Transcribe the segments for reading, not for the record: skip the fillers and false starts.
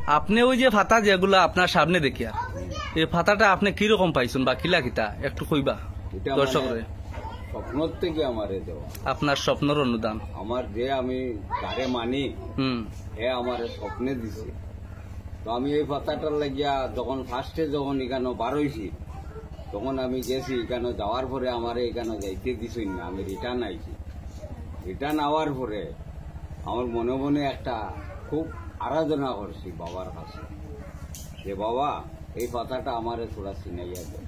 আপনি ওই যে ফাতা যেগুলা আপনার সামনে দেখিয়া এই ফাতাটা আপনি কিরকম পাইছেন বা কিলা কিতা একটু কইবা দর্শক স্বপ্ন থেকে আমারে দেওয়া, আপনার স্বপ্নের অনুদান। আমার যে আমি যারে মানি হে আমার স্বপ্নে দিছে। তো আমি এই পাতাটার লাগিয়া যখন ফার্স্টে যখন এখানে বার হয়েছি তখন আমি গেছি, এখানে যাওয়ার পরে আমার এখানে যাইতে দিছই না, আমি রিটার্ন আইছি। রিটার্ন আওয়ার পরে আমার মনে মনে একটা খুব আরাধনা করছি বাবার কাছে যে বাবা এই পাতাটা আমারে থোড়া চিনাইয়া দেয়,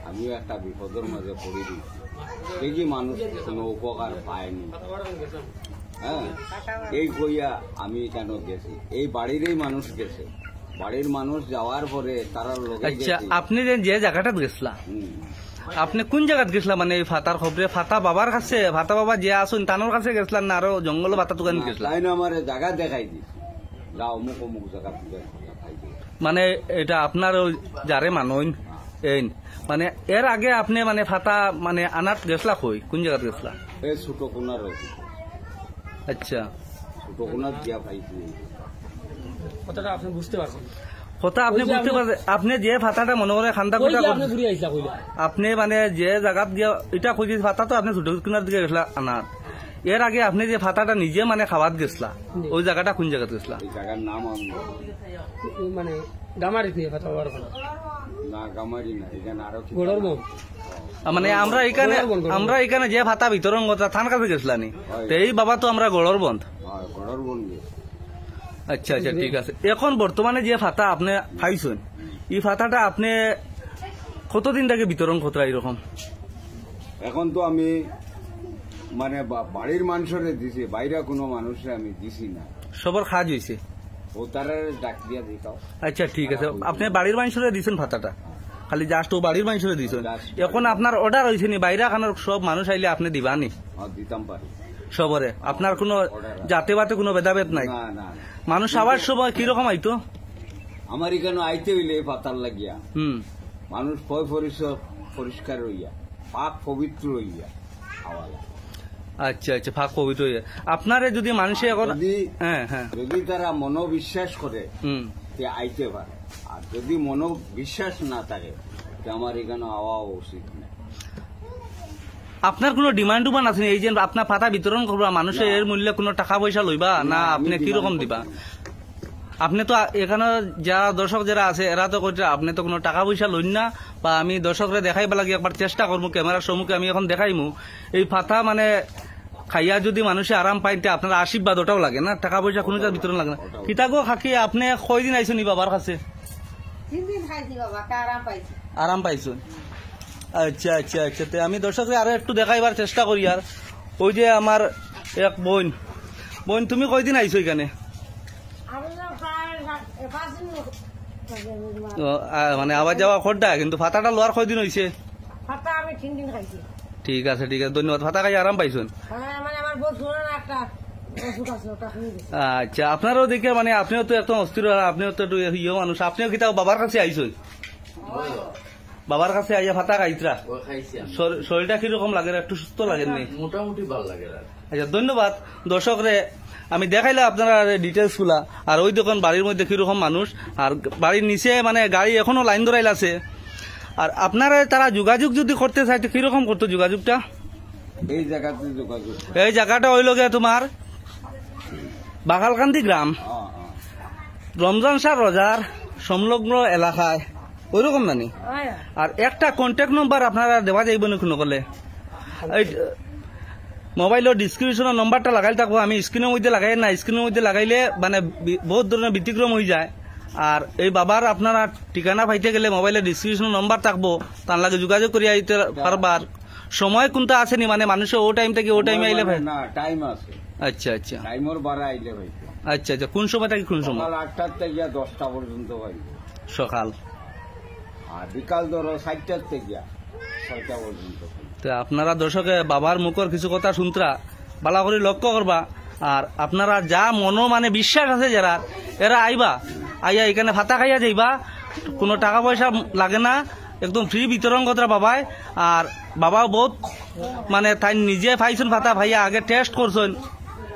আমিও একটা বিপদের মাঝে পড়ে দিচ্ছি, দেখি মানুষ কোনো উপকার পায়নি। হ্যাঁ, এই কইয়া আমি কেন গেছি, এই বাড়িরই মানুষ গেছে, বাড়ির মানুষ যাওয়ার পরে তারা লোকে। আচ্ছা, আপনি যে জায়গাটা গেছিলা আপনি কোন জায়গাত গেছিলা? মানে এই ফাতার খবরে ফাতা বাবার কাছে, ফাতা বাবা যে আসুন তানোর কাছে গেছিলেন না আরো জঙ্গল ফাতা দোকান গেছিলেন? তাই না, আমার জায়গা দেখাই দিছি, যা অমুক অমুক জায়গা দেখাই দিই। মানে এটা আপনার যারে মানুন এই মানে এর আগে আপনি মানে ফাতা মানে আনাত গেছলা কই কোন জায়গাত গেছলা? এই ছোট কোনার। আচ্ছা, ছোট কোনার দিয়া পাইছি। কথাটা আপনি বুঝতে পারছেন? কথা আপনি বুঝতে পারছেন? আপনি যে ফাতাটা মনে করে খান্দা কুটা আপনি মানে যে জায়গাত গিয়ে এটা খুঁজি ফাতা তো আপনি ছোট কোনার দিকে গেছলা আনাত। এর আগে আপনি যে ফাতাটা নিজে মানে খাওয়াত গেছলা ওই জায়গাটা কোন জায়গাত গেছলা? এই জায়গার নাম আমি মানে গামারি থেকে ফাতা বাবার না, গামারি না, এখানে আরো মানে আমরা এখানে যে ভাতা বিতরণ কথা থান কাছে গেছিলানি এই বাবা তো আমরা গড়র বন্ধ। আচ্ছা আচ্ছা, ঠিক আছে। এখন বর্তমানে যে ফাতা আপনি পাইছেন এই ফাতাটা আপনি কতদিন থেকে বিতরণ করতে এরকম? এখন তো আমি মানে বাড়ির মানুষরে দিছি, বাইরে কোনো মানুষে আমি দিছি না, সবার কাজ হয়েছে ও তারা ডাক দিয়া দিতাম। আচ্ছা, ঠিক আছে। আপনি বাড়ির মানুষরে দিয়েছেন ফাতাটা, খালি জাস্ট ও বাড়ির মানুষরে দিয়েছেন। এখন আপনার অর্ডার হয়েছে নি বাইরে খানোর সব মানুষ আইলে আপনি দিবানি? দিতাম পারি সবরে, আপনার কোনো জাতে বাতে কোনো ভেদাভেদ নাই? মানুষ আবার সময় কিরকম আইতো? আমার এখানে আইতে হইলে পাতার লাগিয়া মানুষ পরিষ্কার হইয়া পাক পবিত্র হইয়া খাওয়া লাগে। আচ্ছা আচ্ছা, ফাঁক পবিত্র হইয়া আপনারে যদি মানুষে এখন যদি তারা মনোবিশ্বাস করে আইতে পারে, আর যদি মনোবিশ্বাস না থাকে আমার এখানে আওয়া উচিত না। আপনার কোনো ডিমান্ড উমান আছে এই যে আপনার পাতা বিতরণ করবা মানুষের এর মূল্যে কোনো টাকা পয়সা লইবা না আপনি কিরকম দিবা? আপনি তো এখানে যারা দর্শক যারা আছে এরা তো কইছে আপনি তো কোনো টাকা পয়সা লইন না, বা আমি দর্শকরে দেখাইবা লাগে একবার চেষ্টা করবো ক্যামেরার সম্মুখে আমি এখন দেখাইমু এই পাতা মানে খাইয়া যদি মানুষে আরাম পাইতে আপনার আশীর্বাদ ওটাও লাগে না, টাকা পয়সা কোনো বিতরণ লাগে না। কিতাগো খাকি আপনি কয়দিন আইসুন নি বাবার কাছে? আরাম পাইছুন? আচ্ছা আচ্ছা আচ্ছা, আমি দর্শকরে আরো একটু দেখাইবার চেষ্টা করি। আর ওই যে আমার এক বোন, তুমি কয়দিন আইছো এখানে? মানে আবার যাওয়া খোরটা, কিন্তু ফাতাটা লোয়ার কয়দিন হয়েছে? ঠিক আছে ঠিক আছে, ধন্যবাদ। ফাতা খাই আরাম পাইছেন? আচ্ছা, আপনারও দেখে মানে আপনিও তো একদম অস্থির, আপনিও তো ইয়ে মানুষ, আপনিও কি তাও বাবার কাছে আইছেন? বাবার কাছে আইয়া ফাতা খাইতরা? শরীরটা কিরকম লাগে? একটু সুস্থ লাগেননি? মোটামুটি ভালো লাগে। আচ্ছা, ধন্যবাদ। দর্শকরে আমি দেখাইলাম আপনারা ডিটেলস গুলা। আর ওই দোকান বাড়ির মধ্যে কিরকম মানুষ, আর বাড়ির নিচে মানে গাড়ি এখনো লাইন ধরাইল আছে। আর আপনারা তারা যোগাযোগ যদি করতে চাই তো কিরকম করতো যোগাযোগটা? এই জায়গাটা হইল গিয়ে তোমার বাগালকান্দি গ্রাম, রমজান শাহ রোজার সংলগ্ন এলাকায়, ওইরকম জানি। আর একটা কন্ট্যাক্ট নম্বর আপনারা দেওয়া যাইব না কোনো কলে, মোবাইলের ডিসক্রিপশনের নম্বরটা লাগাই থাকবো, আমি স্ক্রিনের মধ্যে লাগাই না, স্ক্রিনের মধ্যে লাগাইলে মানে বহুত ধরনের ব্যতিক্রম হয়ে যায়। আর এই বাবার আপনারা ঠিকানা পাইতে গেলে মোবাইলের ডিসক্রিপশনের নম্বর থাকবো, তার লাগে যোগাযোগ করে আইতে পারবার। সময় কোনটা আসেনি মানে মানুষের ও টাইম থেকে ও টাইমে আইলে ভাই? না, টাইম আছে। আচ্ছা আচ্ছা, টাইমের বারে আইলে ভাই। আচ্ছা আচ্ছা, কোন সময় থেকে কোন সময়? 8টা থেকে 10টা পর্যন্ত ভাই সকাল, আর বিকাল ধরো 7টা থেকে 6টা পর্যন্ত। তো আপনারা দর্শকে বাবার মুখের কিছু কথা শুনতরা ভালো করে লক্ষ্য করবা। আর আপনারা যা মনো মানে বিশ্বাস আছে যারা, এরা আইবা, আইয়া এখানে ভাতা খাইয়া যাইবা, কোনো টাকা পয়সা লাগে না, একদম ফ্রি বিতরণ কথা বাবাই। আর বাবা বহুত মানে তাই নিজে পাইছেন ভাতা ভাইয়া, আগে টেস্ট করছেন,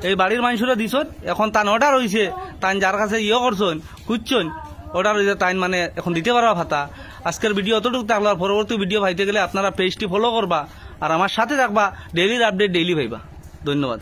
এই বাড়ির মানুষরা দিছত এখন তান অর্ডার হয়েছে তান যার কাছে ইয়ে করছেন খুঁজছেন অর্ডার হয়েছে তাই মানে এখন দিতে পারবা ভাতা। আজকের ভিডিও অতটুকু থাকলো, আর পরবর্তী ভিডিও পাইতে গেলে আপনারা পেজটি ফলো করবা আর আমার সাথে থাকবা, ডেইলির আপডেট ডেইলি পাইবা। ধন্যবাদ।